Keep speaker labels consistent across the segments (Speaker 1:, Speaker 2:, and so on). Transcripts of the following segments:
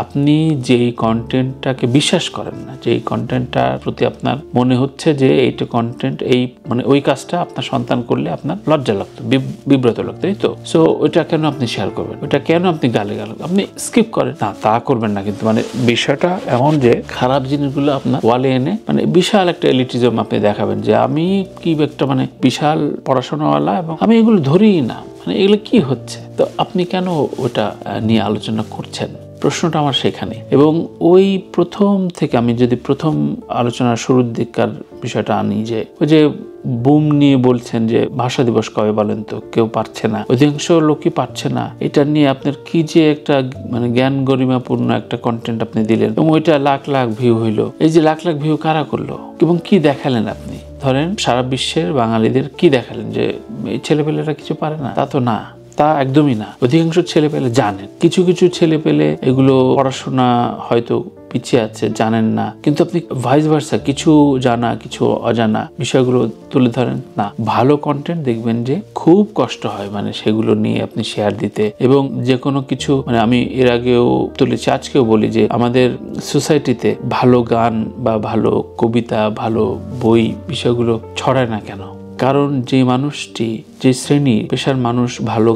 Speaker 1: আপনি যেই কন্টেন্টটাকে বিশ্বাস করেন না, যেই কন্টেন্টটার প্রতি আপনার মনে হচ্ছে যে এইটা কন্টেন্ট, এই মানে ওই কাজটা আপনার সন্তান করলে আপনার লজ্জা লাগতো, বিব্রত লাগতো, এই তো, সো ওইটা কেন আপনি শেয়ার করবেন, ওইটা কেন আপনি গালে আপনি স্কিপ করেন না, তা করবেন না। কিন্তু মানে বিষয়টা এমন যে খারাপ জিনিসগুলো আপনার ওয়ালে এনে মানে বিশাল একটা এলিটিজম আপনি দেখাবেন যে আমি কি একটা মানে বিশাল পড়াশোনাওয়ালা এবং আমি এগুলো ধরিই না, মানে এগুলো কি হচ্ছে, তো আপনি কেন ওটা নিয়ে আলোচনা করছেন? প্রশ্নটা আমার সেখানে। এবং ওই প্রথম থেকে আমি যদি প্রথম আলোচনার শুরুর দিককার বিষয়টা আনি, যে ওই যে বুম নিয়ে বলছেন যে ভাষা দিবস কবে বলেন তো, কেউ পারছে না, অধিকাংশ লোকই পারছে না, এটা নিয়ে আপনার কি যে একটা মানে জ্ঞান গরিমাপূর্ণ একটা কন্টেন্ট আপনি দিলেন এবং ওইটা লাখ লাখ ভিউ হইলো। এই যে লাখ লাখ ভিউ কারা করলো এবং কি দেখালেন আপনি? ধরেন সারা বিশ্বের বাঙালিদের কি দেখালেন যে এই ছেলেপেলেরা কিছু পারে না? তা তো না, তা একদমই না। অধিকাংশ ছেলেপেলে জানেন, কিছু কিছু ছেলেপেলে এগুলো পড়াশোনা হয়তো পিছিয়ে আছে, জানেন না, কিন্তু আপনি ভাইস ভার্সা কিছু জানা কিছু অজানা বিষয়গুলো তুলে ধরেন না। ভালো কন্টেন্ট দেখবেন যে খুব কষ্ট হয় মানে সেগুলো নিয়ে আপনি শেয়ার দিতে, এবং যে কোনো কিছু মানে আমি এর আগেও তুলেছি, আজকেও বলি যে আমাদের সোসাইটিতে ভালো গান বা ভালো কবিতা, ভালো বই বিষয়গুলো ছড়ায় না কেন? কারণ যে মানুষটি, যে শ্রেণী পেশার মানুষ ভালো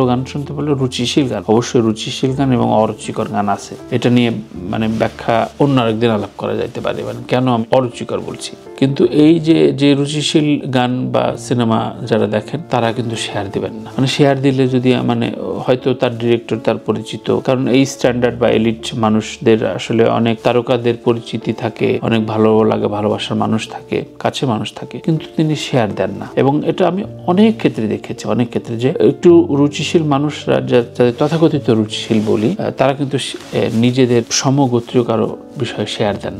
Speaker 1: গান শুনতে বললে রুচিশীল গান, অবশ্যই রুচিশীল গান এবং অরুচিকর গান আছে, এটা নিয়ে মানে ব্যাখ্যা অন্য আরেকদিন আলাপ করা যাইতে পারে, মানে কেন আমি অরুচিকর বলছি। কিন্তু এই যে রুচিশীল গান বা সিনেমা যারা দেখেন তারা কিন্তু শেয়ার দিবেন না, মানে শেয়ার দিলে যদি মানে হয়তো তার ডিরেক্টর তার পরিচিত, কারণ এই স্ট্যান্ডার্ড বা এলিট মানুষদের আসলে অনেক তারকাদের পরিচিতি থাকে, অনেক ভালো লাগে, ভালোবাসার মানুষ থাকে, কাছে মানুষ থাকে, কিন্তু তিনি শেয়ার দেন না। এবং এটা আমি অনেক ক্ষেত্রে দেখেছি, অনেক ক্ষেত্রে যে একটু রুচিশীল মানুষরা, যাদের তথাকথিত রুচিশীল বলি, তারা কিন্তু নিজেদের সমগোত্রীয় কারো বিষয়ে শেয়ার দেন।